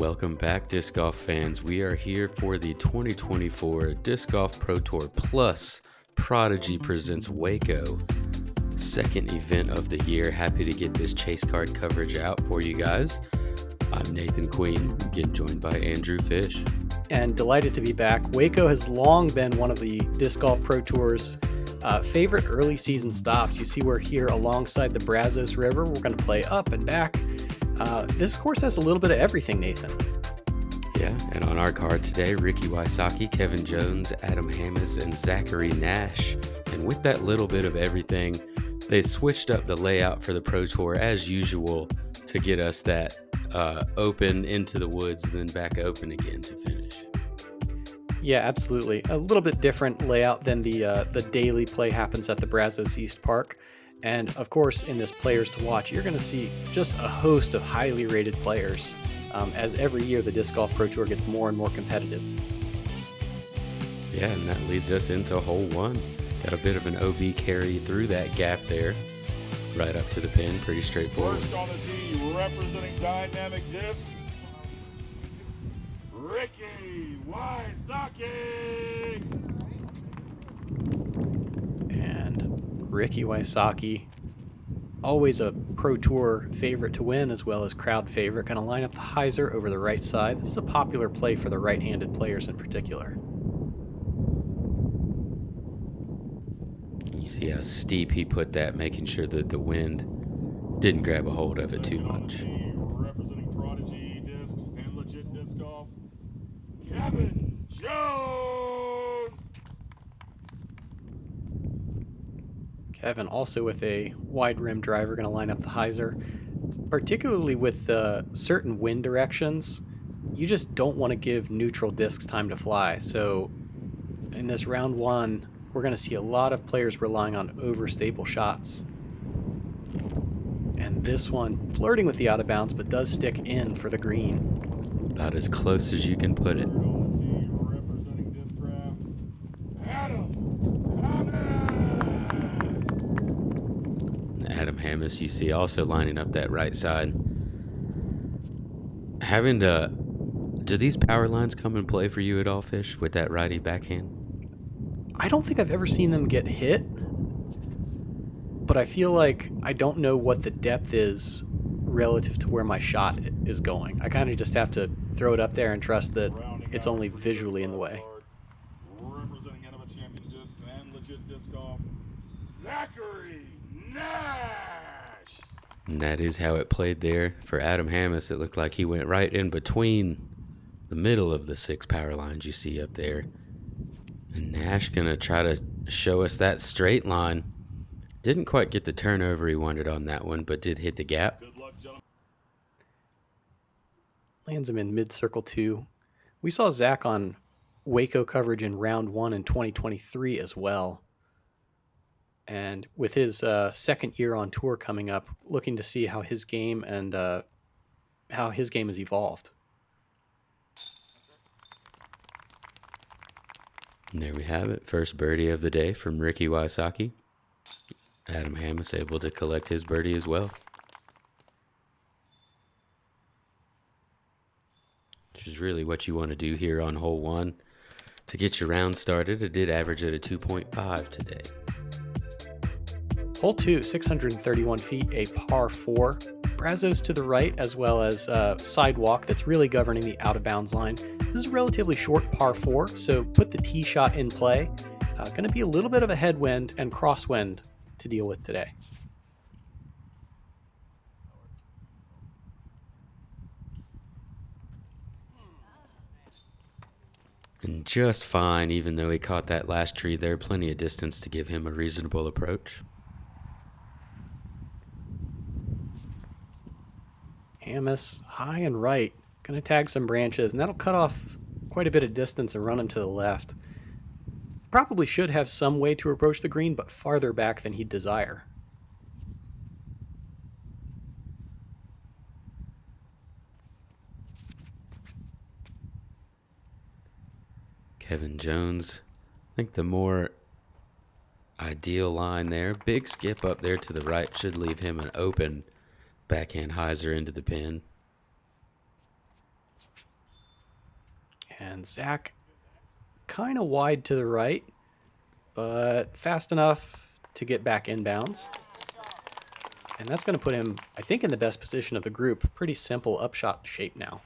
Welcome back, disc golf fans. We are here for the 2024 Disc Golf Pro Tour Plus Prodigy Presents WACO, second event of the year. Happy to get this chase card coverage out for you guys. I'm Nathan Queen, getting joined by Andrew Fish. And delighted to be back. WACO has long been one of the Disc Golf Pro Tour's favorite early season stops. You see we're here alongside the Brazos River. We're going to play up and back. This course has a little bit of everything, Nathan. Yeah, and on our card today, Ricky Wysocki, Kevin Jones, Adam Hammis, and Zachary Nash. And with that little bit of everything, they switched up the layout for the Pro Tour as usual to get us that open into the woods, then back open again to finish. Yeah, absolutely. A little bit different layout than the daily play happens at the Brazos East Park. And of course, in this Players to Watch, you're going to see just a host of highly rated players as every year the Disc Golf Pro Tour gets more and more competitive. Yeah, and that leads us into hole one. Got a bit of an OB carry through that gap there, right up to the pin, pretty straightforward. First on the tee, representing Dynamic Discs, Ricky Wysocki. And Ricky Wysocki, always a Pro Tour favorite to win as well as crowd favorite, going to line up the hyzer over the right side. This is a popular play for the right-handed players in particular. You see how steep he put that, making sure that the wind didn't grab a hold of it too much. Representing Prodigy Discs and Legit Disc Golf, Kevin Jones. Kevin also with a wide rim driver, going to line up the hyzer. Particularly with certain wind directions, you just don't want to give neutral discs time to fly. So in this round one, we're going to see a lot of players relying on overstable shots. And this one flirting with the out of bounds, but does stick in for the green. About as close as you can put it. Representing Discraft, Adam Hammis, you see, also lining up that right side. Do these power lines come and play for you at all, Fish, with that righty backhand? I don't think I've ever seen them get hit, but I feel like I don't know what the depth is relative to where my shot is going. I kind of just have to throw it up there and trust that it's only visually in the way. representing Enema Champion Discs and Legit Disc Golf, Zachary Nash. And that is how it played there for Adam Hammis. It looked like he went right in between the middle of the six power lines you see up there. And Nash going to try to show us that straight line. Didn't quite get the turnover he wanted on that one, but did hit the gap. Good luck, gentlemen. Lands him in mid-circle 2. We saw Zach on WACO coverage in round 1 in 2023 as well. And with his second year on tour coming up, looking to see how his game and how his game has evolved. And there we have it. First birdie of the day from Ricky Wysocki. Adam Hammis able to collect his birdie as well. Which is really what you want to do here on hole one. To get your round started, it did average at a 2.5 today. Hole 2, 631 feet, a par 4. Brazos to the right, as well as sidewalk that's really governing the out-of-bounds line. This is a relatively short par 4, so put the tee shot in play. Going to be a little bit of a headwind and crosswind to deal with today. And just fine, even though he caught that last tree there. Plenty of distance to give him a reasonable approach. Hammis high and right, going to tag some branches, and that'll cut off quite a bit of distance and run him to the left. Probably should have some way to approach the green, but farther back than he'd desire. Kevin Jones, I think the more ideal line there. Big skip up there to the right should leave him an open backhand hyzer into the pin. And Zach kind of wide to the right, but fast enough to get back inbounds. And that's going to put him, I think, in the best position of the group. Pretty simple upshot shape now.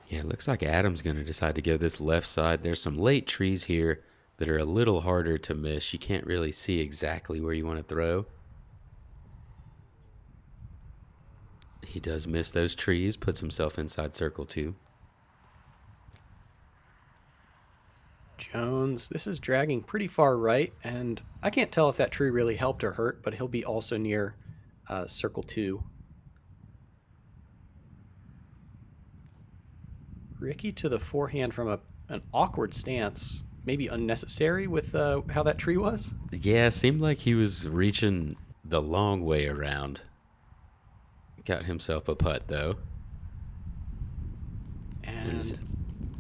Yeah, it looks like Adam's going to decide to go this left side. There's some late trees here that are a little harder to miss. You can't really see exactly where you want to throw. He does miss those trees, puts himself inside circle 2. Jones, this is dragging pretty far right, and I can't tell if that tree really helped or hurt, but he'll be also near circle 2. Ricky to the forehand from an awkward stance, maybe unnecessary with how that tree was. Yeah, seemed like he was reaching the long way around. Got himself a putt, though. And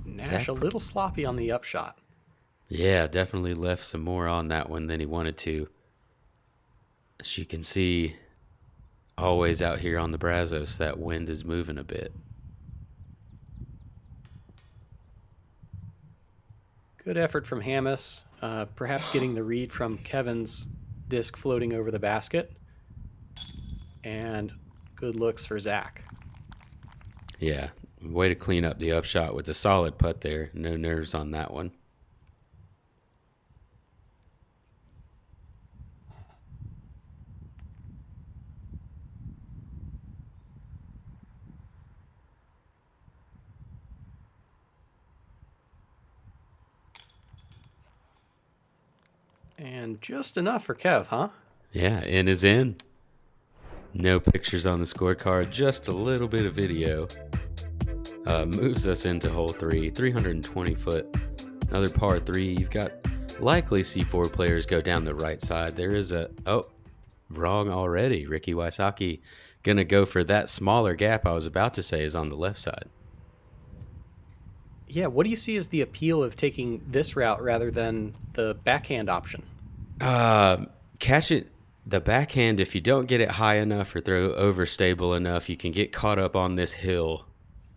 Nash a little sloppy on the upshot. Yeah, definitely left some more on that one than he wanted to. As you can see, always out here on the Brazos, that wind is moving a bit. Good effort from Hamas, perhaps getting the read from Kevin's disc floating over the basket. And good looks for Zach. Yeah, way to clean up the upshot with a solid putt there. No nerves on that one. And just enough for Kev, huh? Yeah, in is in. No pictures on the scorecard, just a little bit of video. Moves us into hole 3, 320 foot. Another par 3. You've got likely C4 players go down the right side. There is wrong already. Ricky Wysocki gonna go for that smaller gap I was about to say is on the left side. Yeah, what do you see as the appeal of taking this route rather than the backhand option? Catch it, the backhand, if you don't get it high enough or throw overstable enough, you can get caught up on this hill,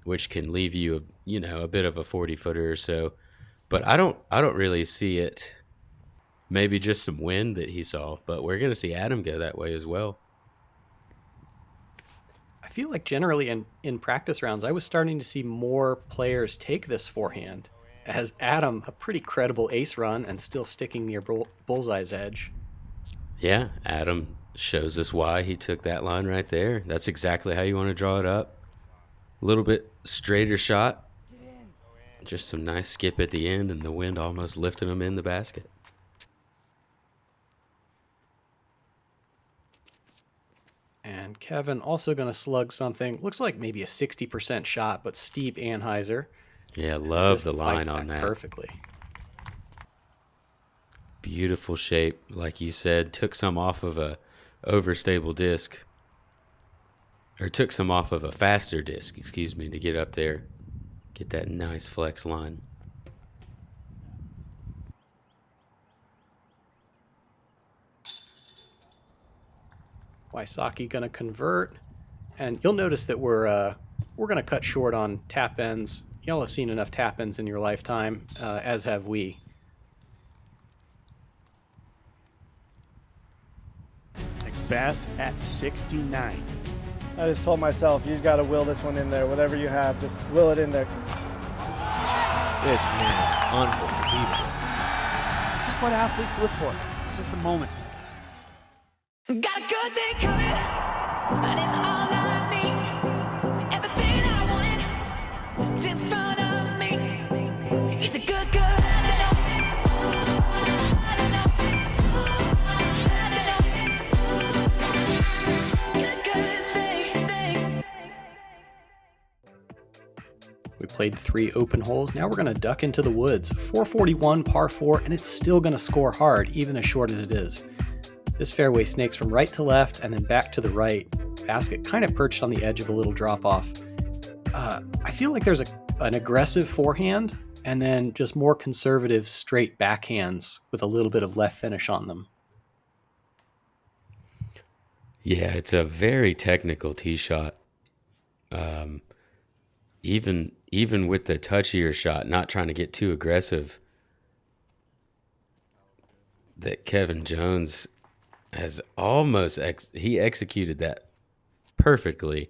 which can leave you, a bit of a 40-footer or so. But I don't really see it. Maybe just some wind that he saw, but we're going to see Adam go that way as well. I feel like generally in practice rounds, I was starting to see more players take this forehand, as Adam, a pretty credible ace run and still sticking near bullseye's edge. Yeah, Adam shows us why he took that line right there. That's exactly how you want to draw it up. A little bit straighter shot. Just some nice skip at the end, and the wind almost lifting him in the basket. And Kevin also going to slug something. Looks like maybe a 60% shot, but steep anhyzer. Yeah, love the line on that. Perfectly. Beautiful shape, like you said. Took some off of a overstable disc. Or took some off of a faster disc, to get up there. Get that nice flex line. Wysocki going to convert, and you'll notice that we're going to cut short on tap ends. Y'all have seen enough tap ends in your lifetime, as have we. Beth at 69. I just told myself, you got to will this one in there. Whatever you have, just will it in there. This man is unbelievable. This is what athletes live for. This is the moment. Got a good thing coming, and it's all I need. Everything I wanted is in front of me. It's a good. We played 3 open holes. Now we're going to duck into the woods. 441 par 4, and it's still going to score hard, even as short as it is. This fairway snakes from right to left and then back to the right. Basket kind of perched on the edge of a little drop off. I feel like there's an aggressive forehand and then just more conservative straight backhands with a little bit of left finish on them. Yeah, it's a very technical tee shot. even with the touchier shot, not trying to get too aggressive, that Kevin Jones has almost he executed that perfectly.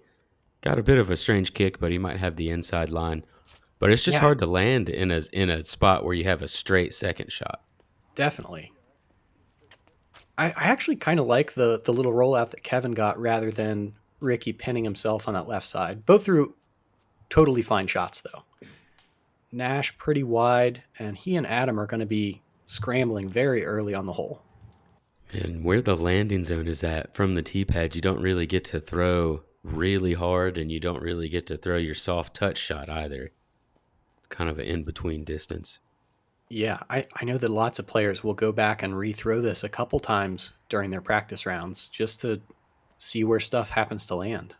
Got a bit of a strange kick, but he might have the inside line. But it's just Yeah. hard to land in a spot where you have a straight second shot. Definitely. I actually kind of like the little rollout that Kevin got rather than Ricky pinning himself on that left side. Both threw totally fine shots, though. Nash pretty wide, and he and Adam are going to be scrambling very early on the hole. And where the landing zone is at from the tee pad, you don't really get to throw really hard, and you don't really get to throw your soft touch shot either. It's kind of an in-between distance. Yeah, I know that lots of players will go back and rethrow this a couple times during their practice rounds just to see where stuff happens to land.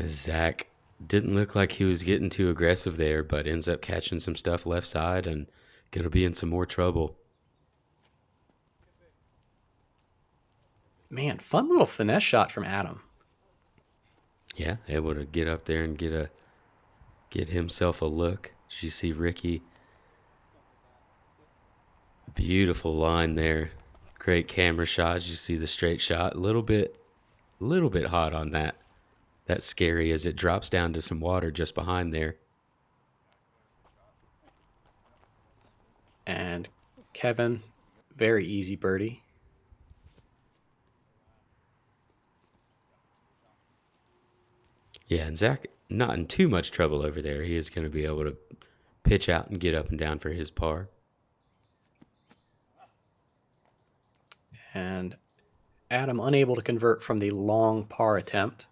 Zach didn't look like he was getting too aggressive there, but ends up catching some stuff left side and going to be in some more trouble. Man, fun little finesse shot from Adam. Yeah, able to get up there and get himself a look. Did you see Ricky? Beautiful line there. Great camera shots. You see the straight shot. A little bit hot on that. That's scary as it drops down to some water just behind there. And Kevin, very easy birdie. Yeah, and Zach not in too much trouble over there. He is going to be able to pitch out and get up and down for his par. And Adam unable to convert from the long par attempt.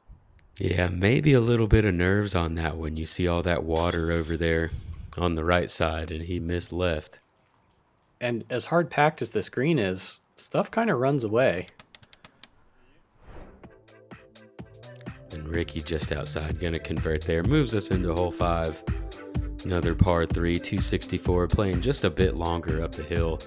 Yeah, maybe a little bit of nerves on that one. You see all that water over there on the right side, and he missed left. And as hard packed as this green is, stuff kind of runs away. And Ricky just outside, going to convert there. Moves us into hole 5. Another par 3, 264, playing just a bit longer up the hill.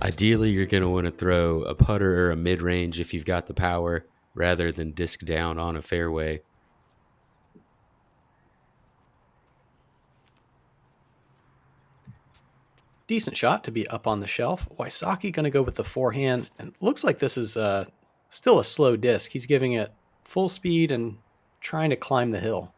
Ideally, you're going to want to throw a putter or a mid-range if you've got the power, rather than disc down on a fairway. Decent shot to be up on the shelf. Wysocki going to go with the forehand, and looks like this is still a slow disc. He's giving it full speed and trying to climb the hill.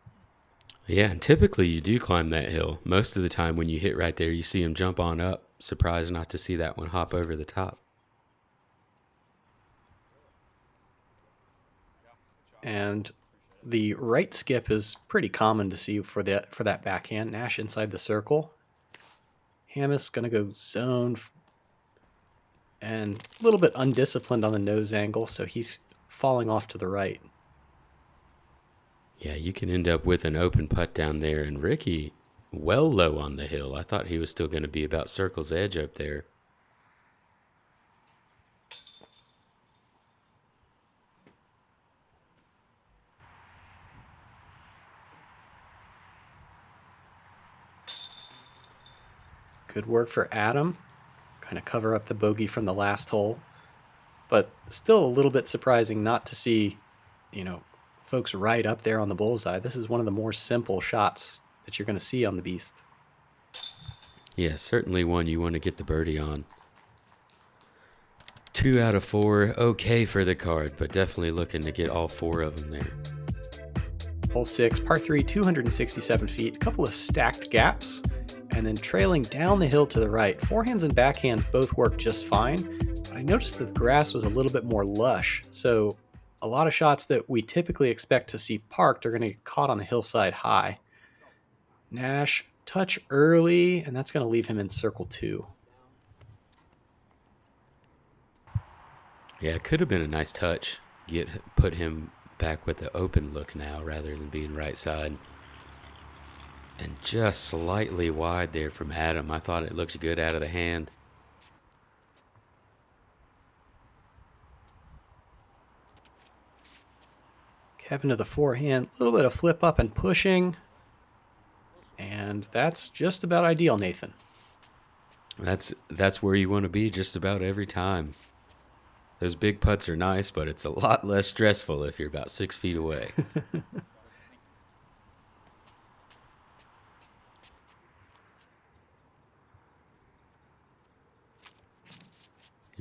Yeah, and typically you do climb that hill. Most of the time when you hit right there, you see him jump on up. Surprised not to see that one hop over the top. And the right skip is pretty common to see for that backhand. Nash inside the circle. Hamas going to go zone and a little bit undisciplined on the nose angle, so he's falling off to the right. Yeah, you can end up with an open putt down there, and Ricky well low on the hill. I thought he was still going to be about circle's edge up there. Good work for Adam. Kind of cover up the bogey from the last hole. But still a little bit surprising not to see, folks right up there on the bullseye. This is one of the more simple shots that you're going to see on the Beast. Yeah, certainly one you want to get the birdie on. 2 out of 4, okay for the card, but definitely looking to get all 4 of them there. Hole 6, par 3, 267 feet, a couple of stacked gaps, and then trailing down the hill to the right. Forehands and backhands both work just fine, but I noticed that the grass was a little bit more lush, so a lot of shots that we typically expect to see parked are going to get caught on the hillside high. Nash, touch early, and that's going to leave him in circle 2. Yeah, it could have been a nice touch. Put him back with the open look now rather than being right side. And just slightly wide there from Adam. I thought it looked good out of the hand. Kevin to the forehand, a little bit of flip up and pushing. And that's just about ideal, Nathan. That's where you want to be just about every time. Those big putts are nice, but it's a lot less stressful if you're about 6 feet away.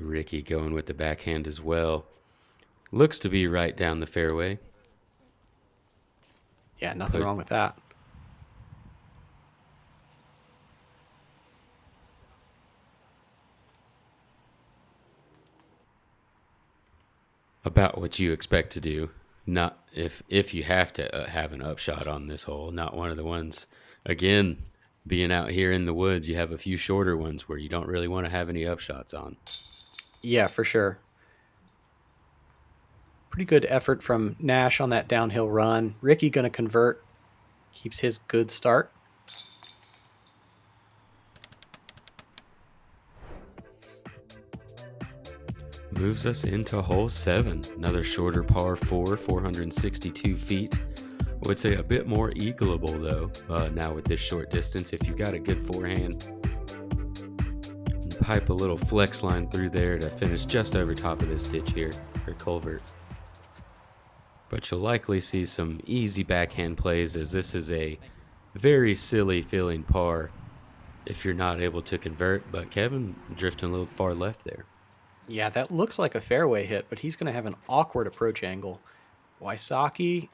Ricky going with the backhand as well. Looks to be right down the fairway. Yeah, nothing wrong with that. About what you expect to do. Not if you have to have an upshot on this hole, not one of the ones. Again, being out here in the woods, you have a few shorter ones where you don't really want to have any upshots on. Yeah, for sure. Pretty good effort from Nash on that downhill run. Ricky going to convert. Keeps his good start. Moves us into hole 7. Another shorter par 4, 462 feet. I would say a bit more eagleable though, now with this short distance. If you've got a good forehand, pipe a little flex line through there to finish just over top of this ditch here, or culvert. But you'll likely see some easy backhand plays, as this is a very silly feeling par if you're not able to convert. But Kevin drifting a little far left there. Yeah, that looks like a fairway hit, but he's going to have an awkward approach angle. Wysocki,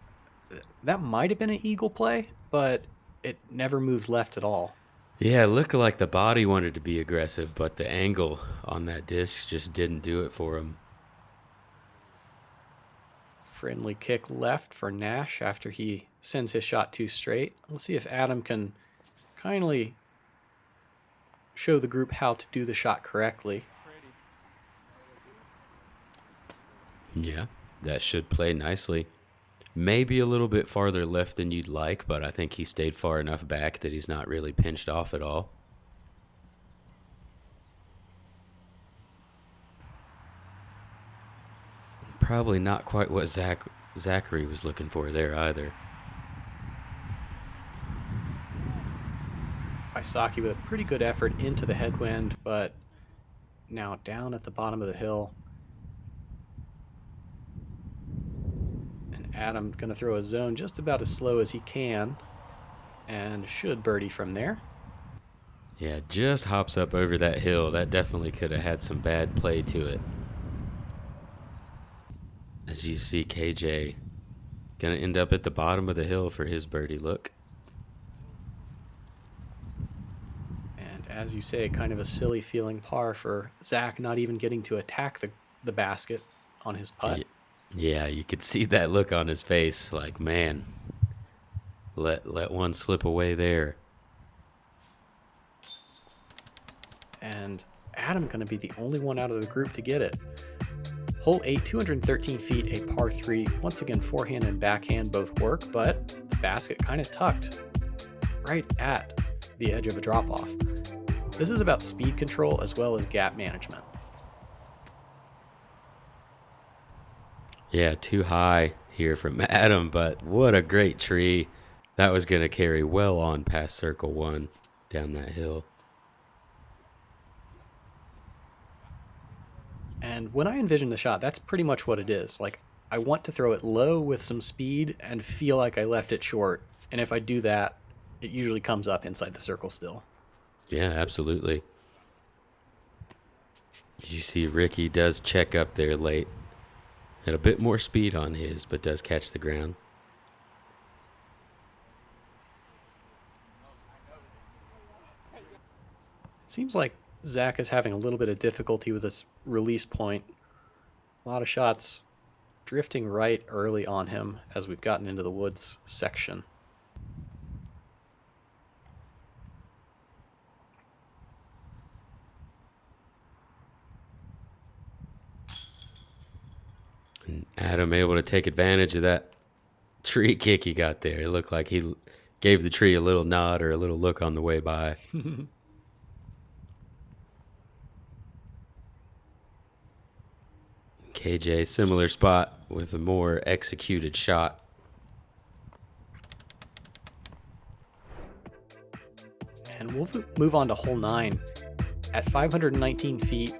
that might have been an eagle play, but it never moved left at all. Yeah, it looked like the body wanted to be aggressive, but the angle on that disc just didn't do it for him. Friendly kick left for Nash after he sends his shot too straight. Let's see if Adam can kindly show the group how to do the shot correctly. Yeah, that should play nicely. Maybe a little bit farther left than you'd like, but I think he stayed far enough back that he's not really pinched off at all. Probably not quite what Zachary was looking for there either. Wysocki with a pretty good effort into the headwind, but now down at the bottom of the hill. And Adam going to throw a zone just about as slow as he can, and should birdie from there. Yeah, just hops up over that hill. That definitely could have had some bad play to it. As you see, KJ gonna end up at the bottom of the hill for his birdie look. And as you say, kind of a silly feeling par for Zach, not even getting to attack the basket on his putt. Yeah, you could see that look on his face, like, man, let one slip away there. And Adam going to be the only one out of the group to get it. Hole 8, 213 feet, a par 3. Once again, forehand and backhand both work, but the basket kind of tucked right at the edge of a drop-off. This is about speed control as well as gap management. Yeah, too high here from Adam, but what a great tree. That was going to carry well on past circle 1 down that hill. And when I envision the shot, that's pretty much what it is. Like, I want to throw it low with some speed and feel like I left it short. And if I do that, it usually comes up inside the circle still. Yeah, absolutely. You see Ricky does check up there late. Had a bit more speed on his, but does catch the ground. It seems like Zach is having a little bit of difficulty with this release point. A lot of shots drifting right early on him as we've gotten into the woods section. And Adam able to take advantage of that tree kick he got there. It looked like he gave the tree a little nod or a little look on the way by. KJ, similar spot with a more executed shot. And we'll move on to hole 9. At 519 feet,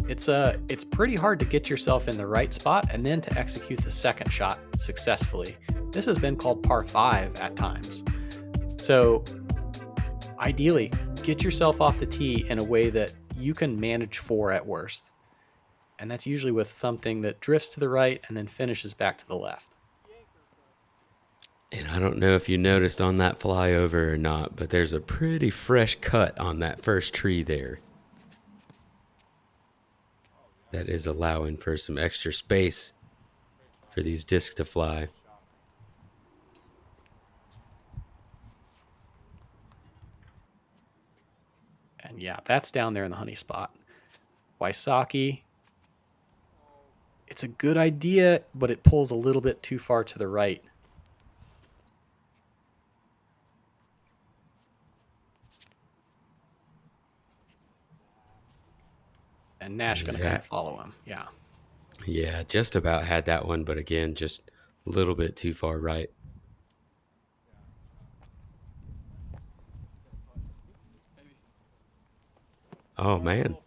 it's pretty hard to get yourself in the right spot and then to execute the second shot successfully. This has been called par 5 at times. So ideally, get yourself off the tee in a way that you can manage 4 at worst. And that's usually with something that drifts to the right and then finishes back to the left. And I don't know if you noticed on that flyover or not, but there's a pretty fresh cut on that first tree there. That is allowing for some extra space for these discs to fly. And yeah, that's down there in the honey spot. Wysocki. It's a good idea, but it pulls a little bit too far to the right. And Nash going to kind of follow him. Yeah. Yeah, just about had that one, but again, just a little bit too far right. Oh, man.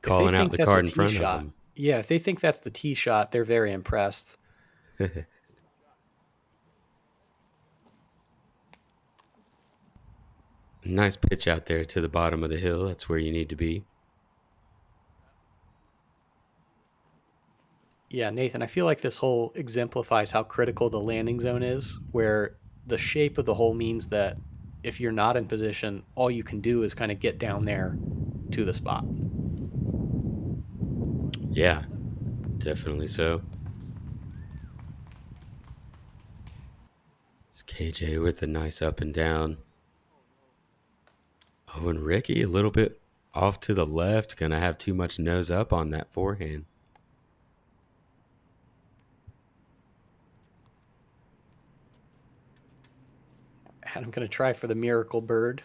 Calling out the card in front of them. Yeah, if they think that's the tee shot, they're very impressed. Nice pitch out there to the bottom of the hill. That's where you need to be. Yeah, Nathan, I feel like this hole exemplifies how critical the landing zone is, where the shape of the hole means that if you're not in position, all you can do is kind of get down there to the spot. Yeah, definitely so. It's KJ with a nice up and down. Oh, and Ricky a little bit off to the left. Gonna have too much nose up on that forehand. And I'm going to try for the miracle bird,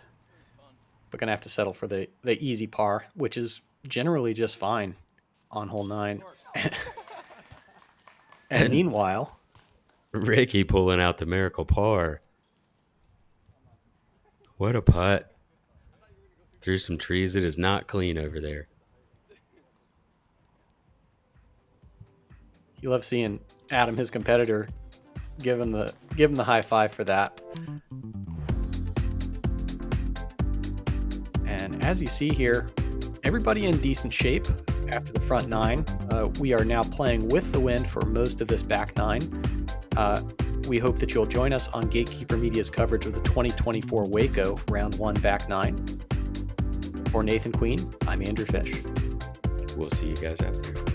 but going to have to settle for the easy par, which is generally just fine on hole 9. And meanwhile, Ricky pulling out the miracle par. What a putt. Through some trees. It is not clean over there. You love seeing Adam, his competitor, give him the high five for that. And as you see here, everybody in decent shape after the front 9. We are now playing with the wind for most of this back 9. We hope that you'll join us on Gatekeeper Media's coverage of the 2024 WACO Round 1 Back 9. For Nathan Queen, I'm Andrew Fish. We'll see you guys out there.